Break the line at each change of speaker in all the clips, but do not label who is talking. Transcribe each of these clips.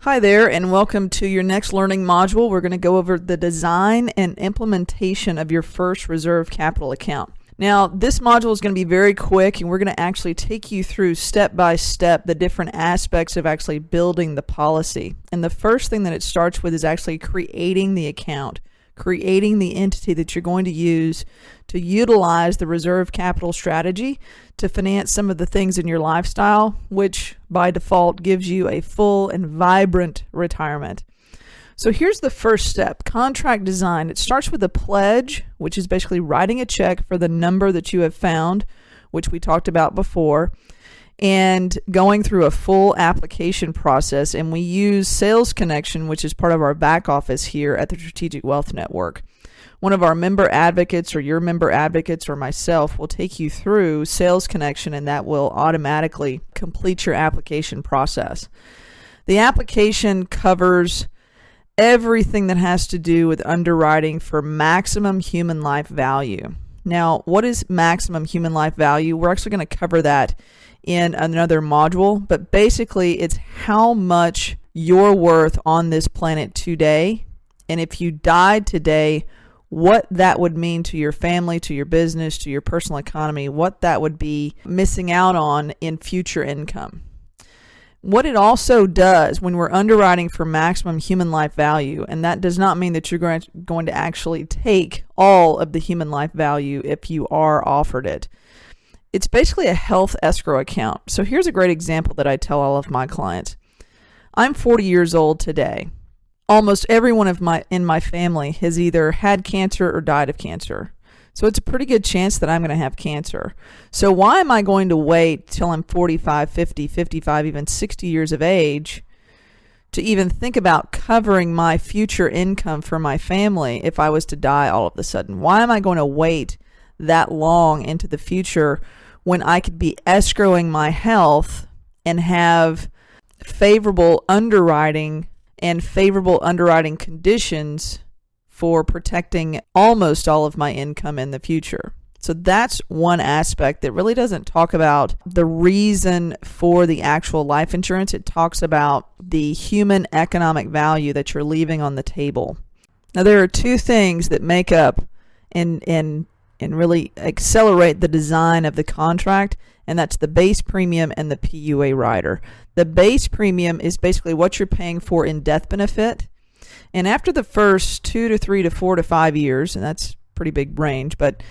Hi there, and welcome to your next learning module. We're going to go over the design and implementation of your first reserve capital account. Now, this module is going to be very quick, and we're going to actually take you through step by step the different aspects of actually building the policy. And the first thing that it starts with is actually creating the account, creating the entity that you're going to use to utilize the reserve capital strategy to finance some of the things in your lifestyle, which by default gives you a full and vibrant retirement. So here's the first step, contract design. It starts with a pledge, which is basically writing a check for the number that you have found, which we talked about before, and going through a full application process. And we use Sales Connection, which is part of our back office here at the Strategic Wealth Network. One of our member advocates or your member advocates or myself will take you through Sales Connection, and that will automatically complete your application process. The application covers everything that has to do with underwriting for maximum human life value. Now, what is maximum human life value? We're actually going to cover that in another module, but basically it's how much you're worth on this planet today, and if you died today, what that would mean to your family, to your business, to your personal economy, what that would be missing out on in future income. What it also does when we're underwriting for maximum human life value, and that does not mean that you're going to actually take all of the human life value if you are offered it. It's basically a health escrow account. So here's a great example that I tell all of my clients. I'm 40 years old today. Almost everyone in my family has either had cancer or died of cancer. So it's a pretty good chance that I'm going to have cancer. So why am I going to wait till I'm 45, 50, 55, even 60 years of age to even think about covering my future income for my family if I was to die all of a sudden? Why am I going to wait that long into the future when I could be escrowing my health and have favorable underwriting and favorable underwriting conditions for protecting almost all of my income in the future? So that's one aspect that really doesn't talk about the reason for the actual life insurance. It talks about the human economic value that you're leaving on the table. Now, there are two things that make up and really accelerate the design of the contract, and that's the base premium and the PUA rider. The base premium is basically what you're paying for in death benefit. And after the first 2 to 3 to 4 to 5 years, and that's pretty big range, but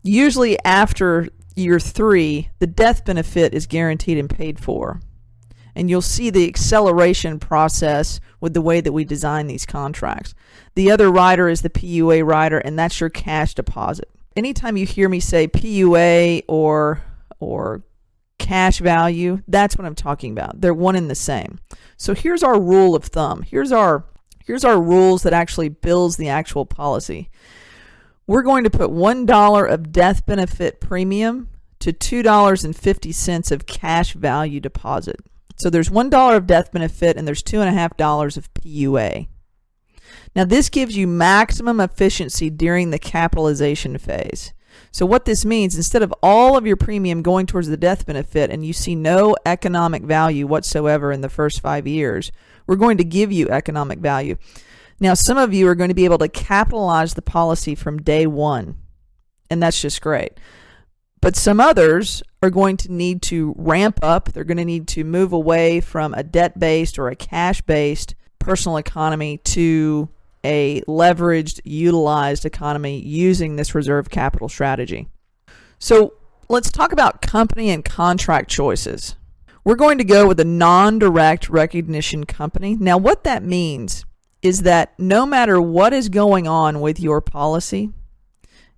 usually after year 3, the death benefit is guaranteed and paid for. And you'll see the acceleration process with the way that we design these contracts. The other rider is the PUA rider, and that's your cash deposit. Anytime you hear me say PUA or cash value, that's what I'm talking about. They're one and the same. So here's our rule of thumb. Here's our rules that actually builds the actual policy. We're going to put $1 of death benefit premium to $2.50 of cash value deposit. So there's $1 of death benefit and there's $2.50 of PUA. Now this gives you maximum efficiency during the capitalization phase. So what this means, instead of all of your premium going towards the death benefit and you see no economic value whatsoever in the first 5 years, we're going to give you economic value. Now, some of you are going to be able to capitalize the policy from day one, and that's just great. But some others are going to need to ramp up. They're going to need to move away from a debt-based or a cash-based personal economy to a leveraged, utilized economy using this reserve capital strategy. So let's talk about company and contract choices. We're going to go with a non-direct recognition company. Now, what that means is that no matter what is going on with your policy,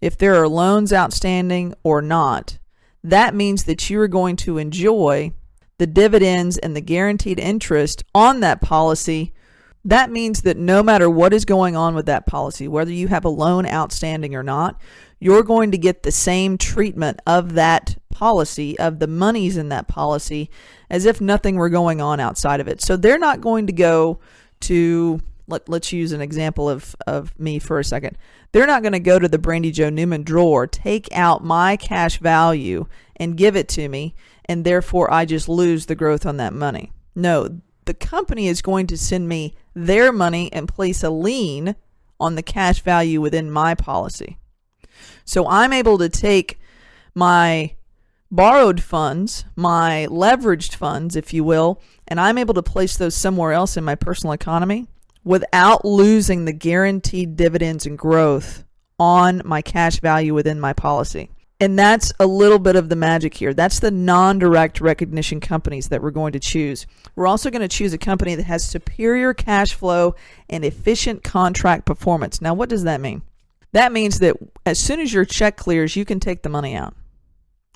if there are loans outstanding or not, that means that you are going to enjoy the dividends and the guaranteed interest on that policy. That means that no matter what is going on with that policy, whether you have a loan outstanding or not, you're going to get the same treatment of that policy, of the monies in that policy, as if nothing were going on outside of it. So they're not going to go to, let's use an example of me for a second. They're not going to go to the Brandy Joe Newman drawer, take out my cash value and give it to me, and therefore I just lose the growth on that money. No, the company is going to send me their money and place a lien on the cash value within my policy. So I'm able to take my borrowed funds, my leveraged funds, if you will, and I'm able to place those somewhere else in my personal economy without losing the guaranteed dividends and growth on my cash value within my policy. And that's a little bit of the magic here. That's the non-direct recognition companies that we're going to choose. We're also going to choose a company that has superior cash flow and efficient contract performance. Now, what does that mean? That means that as soon as your check clears, you can take the money out.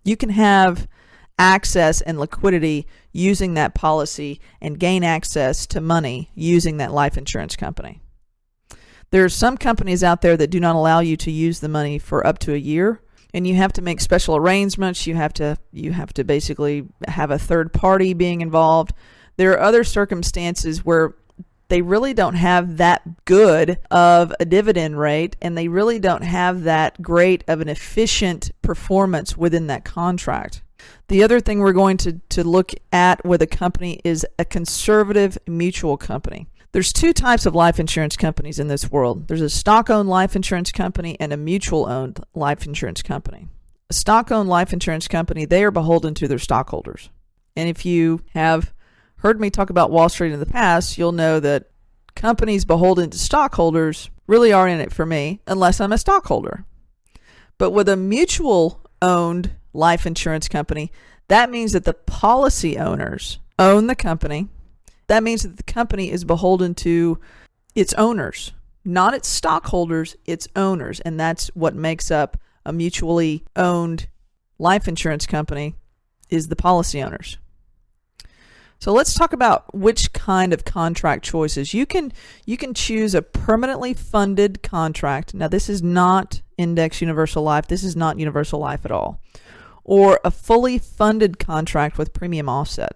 You can have access and liquidity using that policy and gain access to money using that life insurance company. There are some companies out there that do not allow you to use the money for up to a year, and you have to make special arrangements. You have to basically have a third party being involved. There are other circumstances where they really don't have that good of a dividend rate, and they really don't have that great of an efficient performance within that contract. The other thing we're going to look at with a company is a conservative mutual company. There's two types of life insurance companies in this world. There's a stock-owned life insurance company and a mutual-owned life insurance company. A stock-owned life insurance company, they are beholden to their stockholders. And if you have heard me talk about Wall Street in the past, you'll know that companies beholden to stockholders really aren't in it for me unless I'm a stockholder. But with a mutual-owned life insurance company, that means that the policy owners own the company. That means that the company is beholden to its owners, not its stockholders, its owners. And that's what makes up a mutually owned life insurance company, is the policy owners. So let's talk about which kind of contract choices. You can choose a permanently funded contract. Now, this is not Index Universal Life. This is not Universal Life at all. Or a fully funded contract with premium offset.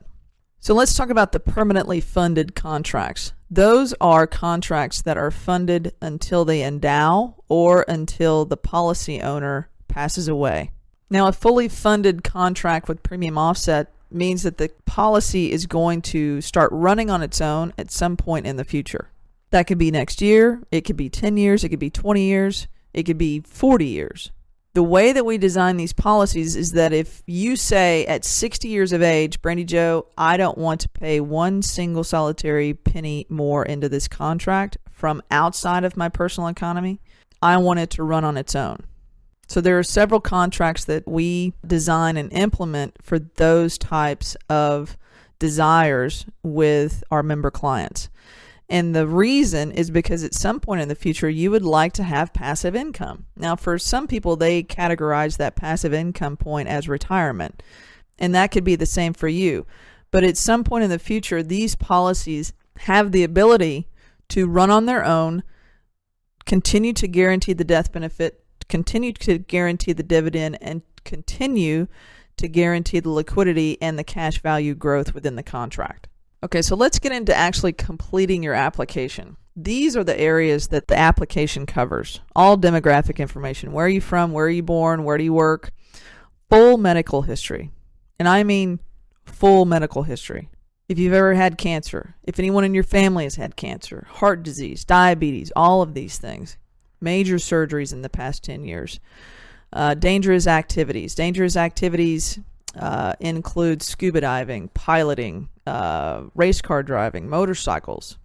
So let's talk about the permanently funded contracts. Those are contracts that are funded until they endow or until the policy owner passes away. Now, a fully funded contract with premium offset means that the policy is going to start running on its own at some point in the future. That could be next year, it could be 10 years, it could be 20 years, it could be 40 years. The way that we design these policies is that if you say at 60 years of age, Brandy Joe, I don't want to pay one single solitary penny more into this contract from outside of my personal economy, I want it to run on its own. So there are several contracts that we design and implement for those types of desires with our member clients. And the reason is because at some point in the future, you would like to have passive income. Now, for some people, they categorize that passive income point as retirement. And that could be the same for you. But at some point in the future, these policies have the ability to run on their own, continue to guarantee the death benefit, continue to guarantee the dividend, and continue to guarantee the liquidity and the cash value growth within the contract. Okay, so let's get into actually completing your application. These are the areas that the application covers. All demographic information. Where are you from? Where are you born? Where do you work? Full medical history. And I mean full medical history. If you've ever had cancer, if anyone in your family has had cancer, heart disease, diabetes, all of these things. Major surgeries in the past 10 years. Dangerous activities. Dangerous activities include scuba diving, piloting, race car driving, motorcycles,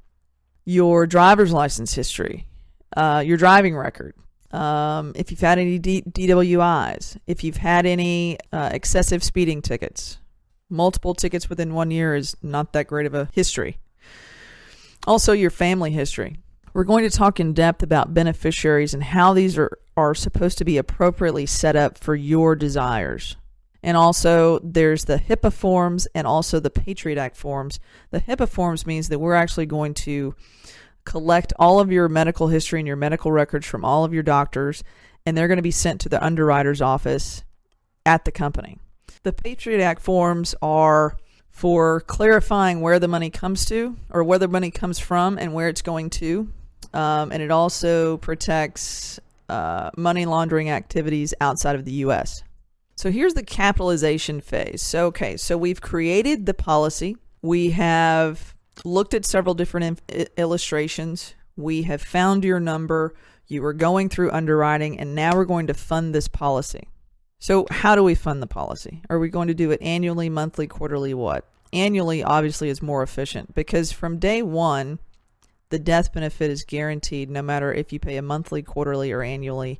your driver's license history, your driving record, if you've had any DWIs, if you've had any excessive speeding tickets. Multiple tickets within 1 year is not that great of a history. Also, your family history. We're going to talk in depth about beneficiaries and how these are supposed to be appropriately set up for your desires. And also, there's the HIPAA forms and also the Patriot Act forms. The HIPAA forms means that we're actually going to collect all of your medical history and your medical records from all of your doctors, and they're going to be sent to the underwriter's office at the company. The Patriot Act forms are for clarifying where the money comes to, or where the money comes from and where it's going to. And it also protects money laundering activities outside of the U.S. So here's the capitalization phase. So we've created the policy. We have looked at several different illustrations. We have found your number. You were going through underwriting, and now we're going to fund this policy. So how do we fund the policy? Are we going to do it annually, monthly, quarterly, what? Annually, obviously, is more efficient because from day one, the death benefit is guaranteed no matter if you pay a monthly, quarterly, or annually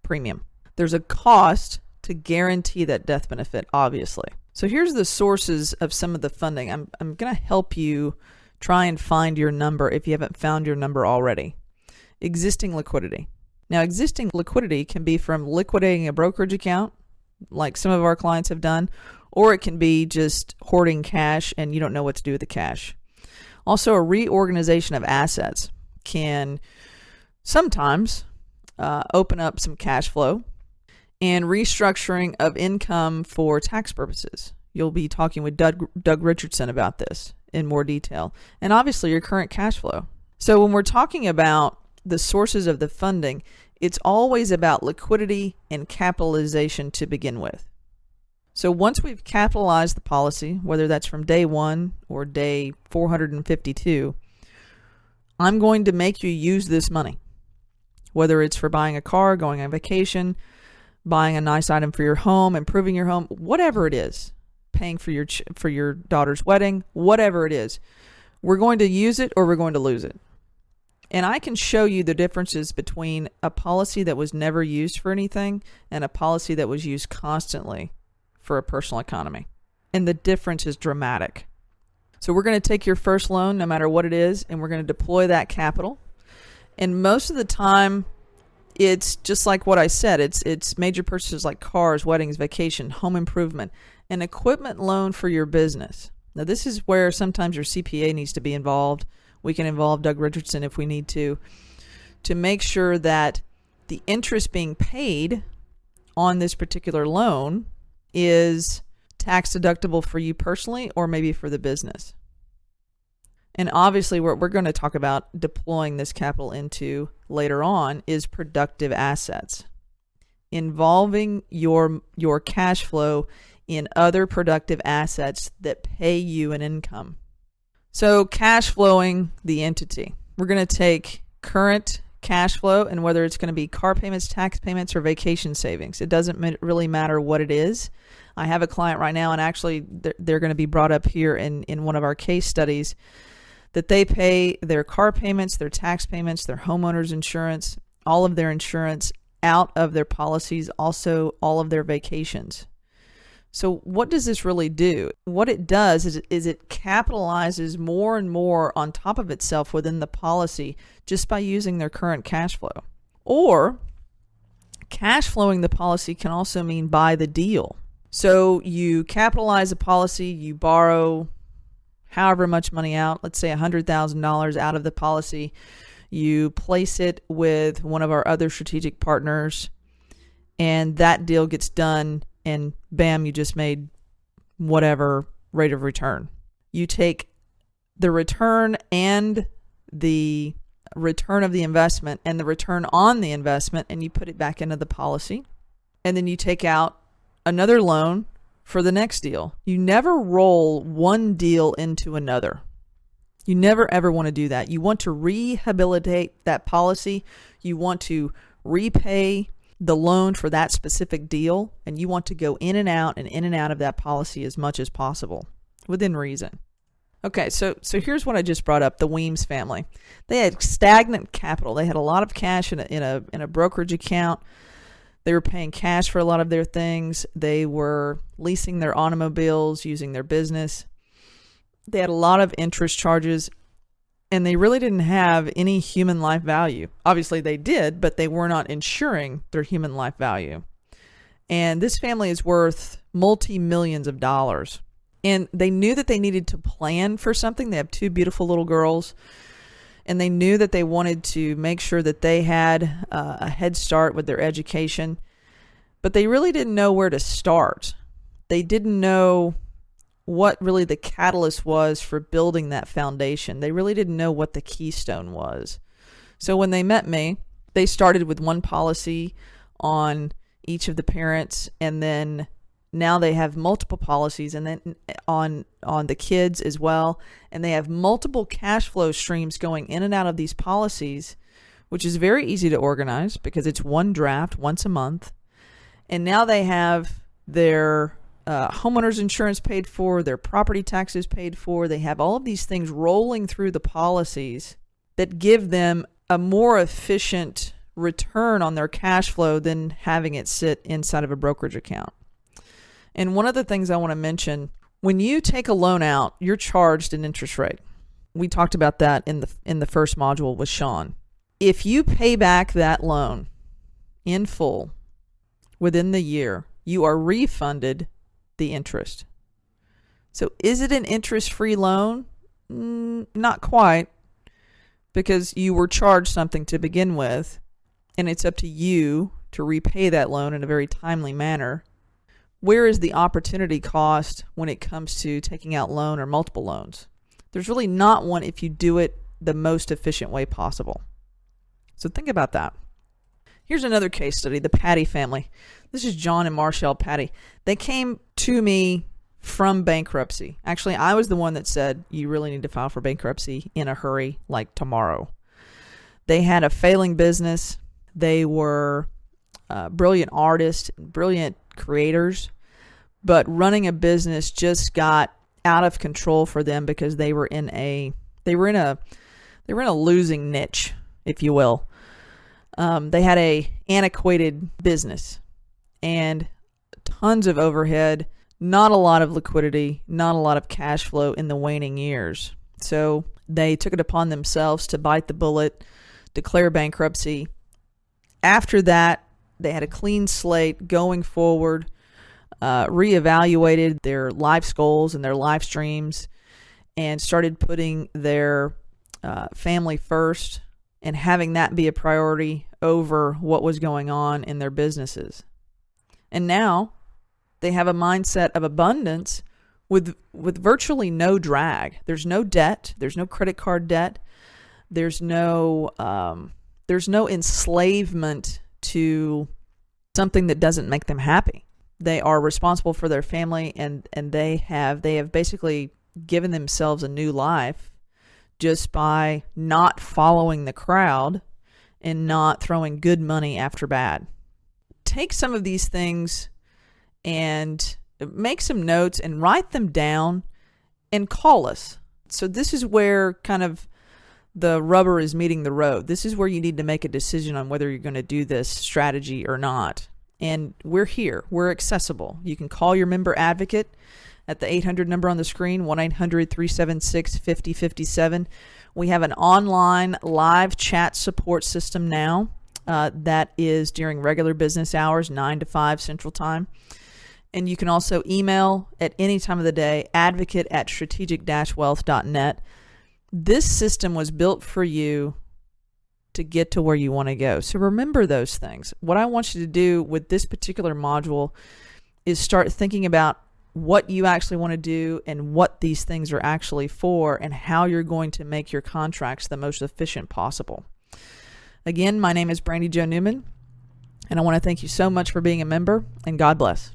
premium. There's a cost to guarantee that death benefit, obviously. So here's the sources of some of the funding. I'm going to help you try and find your number if you haven't found your number already. Existing liquidity. Now, existing liquidity can be from liquidating a brokerage account, like some of our clients have done, or it can be just hoarding cash and you don't know what to do with the cash. Also, a reorganization of assets can sometimes open up some cash flow, and restructuring of income for tax purposes. You'll be talking with Doug Richardson about this in more detail. And obviously your current cash flow. So when we're talking about the sources of the funding, it's always about liquidity and capitalization to begin with. So once we've capitalized the policy, whether that's from day 1 or day 452, I'm going to make you use this money. Whether it's for buying a car, going on vacation, buying a nice item for your home, improving your home, whatever it is, paying for your daughter's wedding, whatever it is, we're going to use it or we're going to lose it. And I can show you the differences between a policy that was never used for anything and a policy that was used constantly for a personal economy. And the difference is dramatic. So we're going to take your first loan, no matter what it is, and we're going to deploy that capital. And most of the time, it's just like what I said. It's major purchases like cars, weddings, vacation, home improvement, an equipment loan for your business. Now, this is where sometimes your CPA needs to be involved. We can involve Doug Richardson if we need to make sure that the interest being paid on this particular loan is tax deductible for you personally or maybe for the business. And obviously what we're going to talk about deploying this capital into later on is productive assets, involving your cash flow in other productive assets that pay you an income. So cash flowing the entity. We're going to take current cash flow, and whether it's going to be car payments, tax payments, or vacation savings. It doesn't really matter what it is. I have a client right now, and actually they're going to be brought up here in one of our case studies, that they pay their car payments, their tax payments, their homeowner's insurance, all of their insurance out of their policies, also all of their vacations. So what does this really do? What it does is it capitalizes more and more on top of itself within the policy just by using their current cash flow. Or cash flowing the policy can also mean buy the deal. So you capitalize a policy, you borrow however much money out, let's say $100,000 out of the policy, you place it with one of our other strategic partners, and that deal gets done, and bam, you just made whatever rate of return. You take the return and the return of the investment and the return on the investment, and you put it back into the policy, and then you take out another loan for the next deal. You never roll one deal into another. You never ever want to do that. You want to rehabilitate that policy. You want to repay the loan for that specific deal, and you want to go in and out of that policy as much as possible within reason. Okay, so here's what I just brought up, the Weems family. They had stagnant capital. They had a lot of cash in a brokerage account. They were paying cash for a lot of their things. They were leasing their automobiles, using their business. They had a lot of interest charges, and they really didn't have any human life value. Obviously they did, but they were not insuring their human life value. And this family is worth multi-millions of dollars. And they knew that they needed to plan for something. They have two beautiful little girls, and they knew that they wanted to make sure that they had a head start with their education, but they really didn't know where to start. They didn't know what really the catalyst was for building that foundation. They really didn't know what the keystone was. So when they met me, they started with one policy on each of the parents, and then now they have multiple policies, and then on the kids as well, and they have multiple cash flow streams going in and out of these policies, which is very easy to organize because it's one draft once a month. And now they have their homeowners insurance paid for, their property taxes paid for. They have all of these things rolling through the policies that give them a more efficient return on their cash flow than having it sit inside of a brokerage account. And one of the things I want to mention, when you take a loan out, you're charged an interest rate. We talked about that in the first module with Sean. If you pay back that loan in full within the year, you are refunded the interest. So is it an interest-free loan? Not quite, because you were charged something to begin with, and it's up to you to repay that loan in a very timely manner. Where is the opportunity cost when it comes to taking out loan or multiple loans? There's really not one if you do it the most efficient way possible. So think about that. Here's another case study, the Patty family. This is John and Marshall Patty. They came to me from bankruptcy. Actually, I was the one that said, you really need to file for bankruptcy in a hurry, like tomorrow. They had a failing business. They were brilliant artists, brilliant creators, but running a business just got out of control for them because they were in a losing niche, if you will. They had a antiquated business and tons of overhead, not a lot of liquidity, not a lot of cash flow in the waning years. So they took it upon themselves to bite the bullet, declare bankruptcy. After that, they had a clean slate going forward, reevaluated their life goals and their life streams, and started putting their family first and having that be a priority over what was going on in their businesses. And now they have a mindset of abundance with virtually no drag. There's no debt. There's no credit card debt. There's no enslavement to something that doesn't make them happy. They are responsible for their family, and they have basically given themselves a new life just by not following the crowd and not throwing good money after bad. Take some of these things and make some notes and write them down and call us. So this is where kind of the rubber is meeting the road. This is where you need to make a decision on whether you're going to do this strategy or not. And we're here. We're accessible. You can call your member advocate at the 800 number on the screen, 1-800-376-5057. We have an online live chat support system now that is during regular business hours, 9 to 5 Central Time. And you can also email at any time of the day, advocate@strategic-wealth.net. This system was built for you to get to where you want to go. So remember those things. What I want you to do with this particular module is start thinking about what you actually want to do and what these things are actually for and how you're going to make your contracts the most efficient possible. Again, my name is Brandy Jo Newman, and I want to thank you so much for being a member, and God bless.